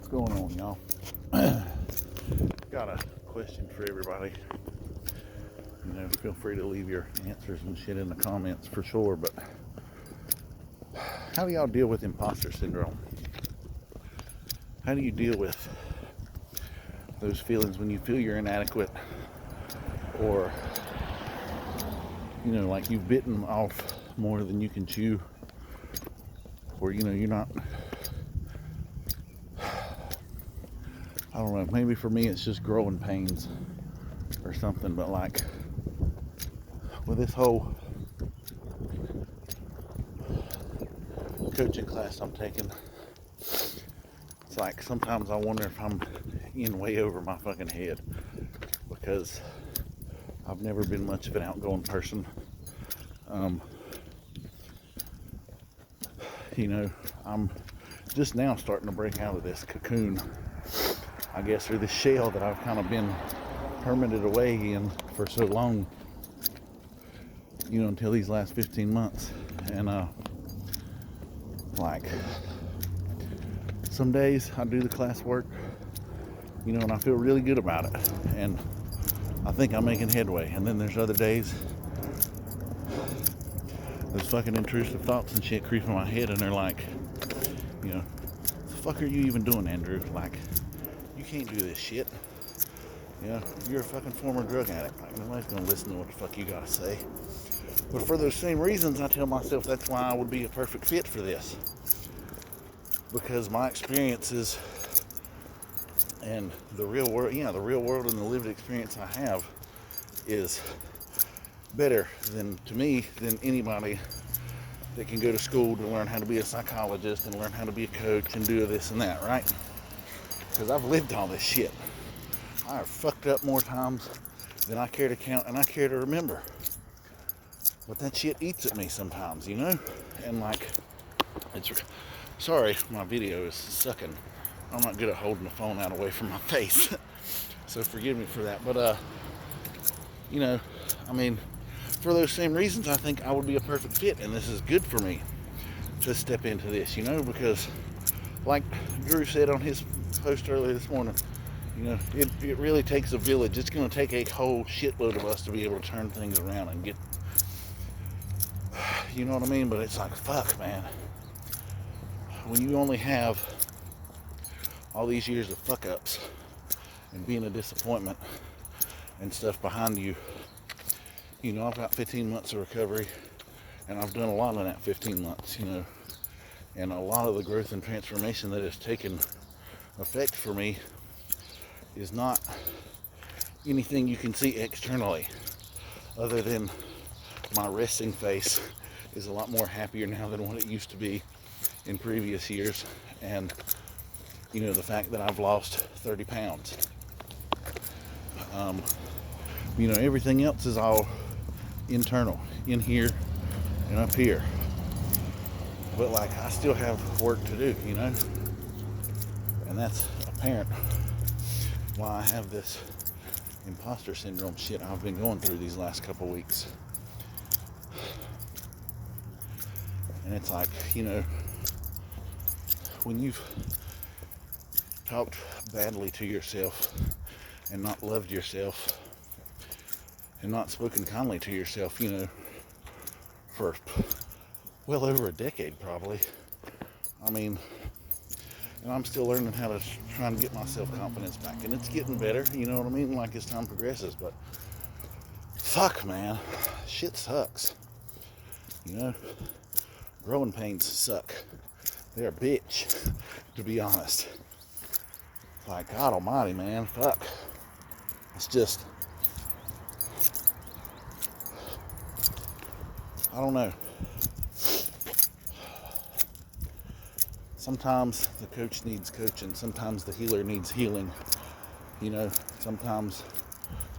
What's going on, y'all? Got a question for everybody. Feel free to leave your answers and shit in the comments for sure, but how do y'all deal with imposter syndrome? How do you deal with those feelings when you feel you're inadequate, or like you've bitten off more than you can chew, or you're not, I don't know, maybe for me it's just growing pains or something, but like with this whole coaching class I'm taking, it's like sometimes I wonder if I'm in way over my fucking head, because I've never been much of an outgoing person. I'm just now starting to break out of this cocoon, I guess, or this shell that I've kind of been hermited away in for so long, until these last 15 months. And like some days I do the class work, and I feel really good about it, and I think I'm making headway. And then there's other days those fucking intrusive thoughts and shit creep in my head, and they're like, what the fuck are you even doing, Andrew? Like, you can't do this shit. You're a fucking former drug addict. Like, nobody's gonna listen to what the fuck you gotta say. But for those same reasons, I tell myself that's why I would be a perfect fit for this, because my experiences and the real world, the real world and the lived experience I have is better than anybody that can go to school to learn how to be a psychologist and learn how to be a coach and do this and that, right? Because I've lived all this shit. I have fucked up more times than I care to count and I care to remember. But that shit eats at me sometimes, And like, sorry, my video is sucking. I'm not good at holding the phone out away from my face. So forgive me for that. But, for those same reasons, I think I would be a perfect fit, and this is good for me to step into this, because like Drew said on his post earlier this morning, it really takes a village. It's going to take a whole shitload of us to be able to turn things around and get, you know what I mean? But it's like, fuck, man. When you only have all these years of fuck-ups and being a disappointment and stuff behind you, I've got 15 months of recovery, and I've done a lot in that 15 months, and a lot of the growth and transformation that has taken effect for me is not anything you can see externally, other than my resting face is a lot more happier now than what it used to be in previous years, and the fact that I've lost 30 pounds. Everything else is all internal, in here and up here. But like, I still have work to do, and that's apparent why I have this imposter syndrome shit I've been going through these last couple weeks. And it's like, when you've talked badly to yourself and not loved yourself and not spoken kindly to yourself, for well over a decade probably. And I'm still learning how to try and get my self-confidence back, and it's getting better, like as time progresses. But fuck, man, shit sucks. Growing pains suck. They're a bitch, to be honest. Like, God almighty, man, fuck. It's just, I don't know. Sometimes the coach needs coaching. Sometimes the healer needs healing. Sometimes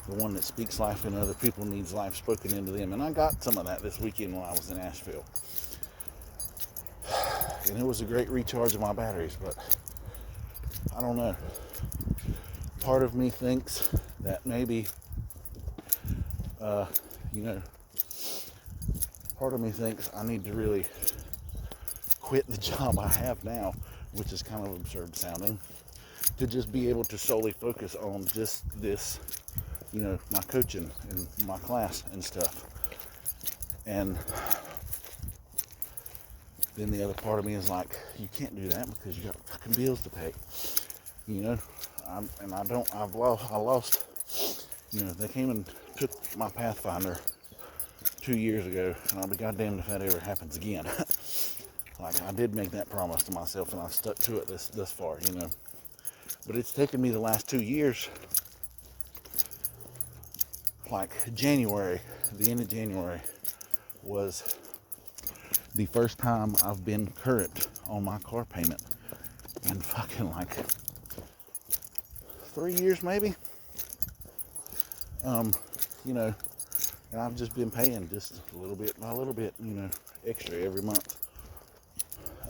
the one that speaks life into other people needs life spoken into them. And I got some of that this weekend when I was in Asheville. And it was a great recharge of my batteries, but I don't know. Part of me thinks that maybe, part of me thinks I need to really quit the job I have now, which is kind of absurd sounding. to just be able to solely focus on just this, my coaching and my class and stuff. And then the other part of me is like, you can't do that because you got fucking bills to pay, I lost, they came and took my Pathfinder 2 years ago, and I'll be goddamned if that ever happens again. Like, I did make that promise to myself, and I've stuck to it this far, But it's taken me the last 2 years, like January, the end of January, was the first time I've been current on my car payment in fucking like 3 years maybe. And I've just been paying just a little bit by a little bit, extra every month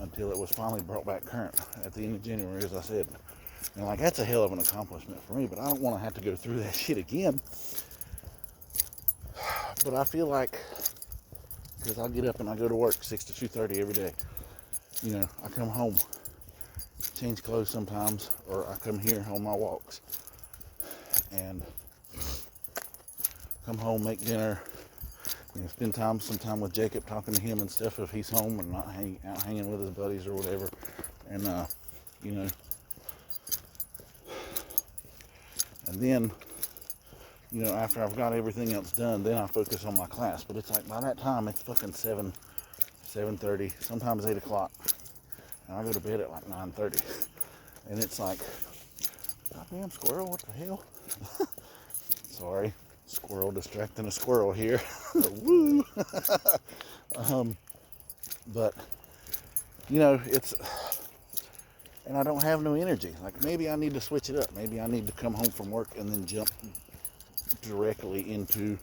until it was finally brought back current at the end of January, as I said. And like, that's a hell of an accomplishment for me, but I don't want to have to go through that shit again. But I feel like, because I get up and I go to work 6 to 2:30 every day, I come home, change clothes sometimes, or I come here on my walks and come home, make dinner, spend some time with Jacob, talking to him and stuff if he's home and not out hanging with his buddies or whatever. And and then after I've got everything else done, then I focus on my class. But it's like, by that time it's fucking 7:30, sometimes 8 o'clock, and I go to bed at like 9:30. And it's like, goddamn squirrel, what the hell? Sorry, squirrel distracting a squirrel here. Woo! But it's, and I don't have no energy. Like, maybe I need to switch it up. Maybe I need to come home from work and then jump directly into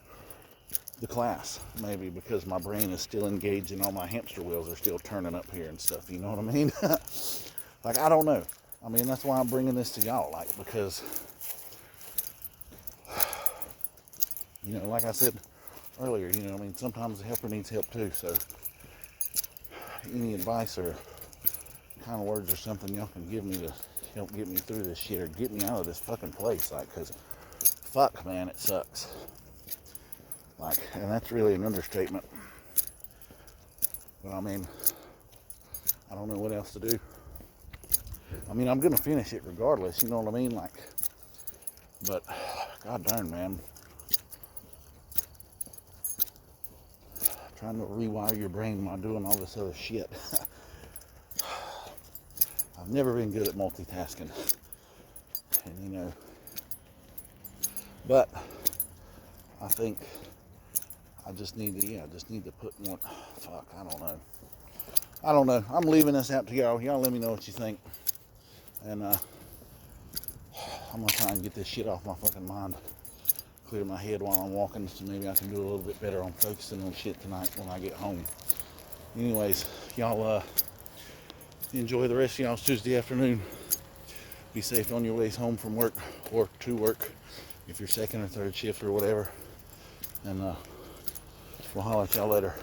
the class, maybe, because my brain is still engaged and all my hamster wheels are still turning up here and stuff, you know what I mean? Like, I don't know. I mean, that's why I'm bringing this to y'all, like, because like I said earlier, sometimes the helper needs help too. So any advice or kind of words or something y'all can give me to help get me through this shit or get me out of this fucking place, like, because fuck, man, it sucks. Like, and that's really an understatement. But I mean, I don't know what else to do. I mean, I'm gonna finish it regardless, you know what I mean? Like, but god darn, man, trying to rewire your brain while doing all this other shit. I've never been good at multitasking, and but I think I just need to put more. Fuck, I don't know. I'm leaving this out to y'all. Y'all let me know what you think, and I'm gonna try and get this shit off my fucking mind, clear my head while I'm walking, so maybe I can do a little bit better on focusing on shit tonight when I get home. Anyways, y'all enjoy the rest of y'all's Tuesday afternoon. Be safe on your ways home from work or to work if you're second or third shift or whatever. And we'll holler at y'all later.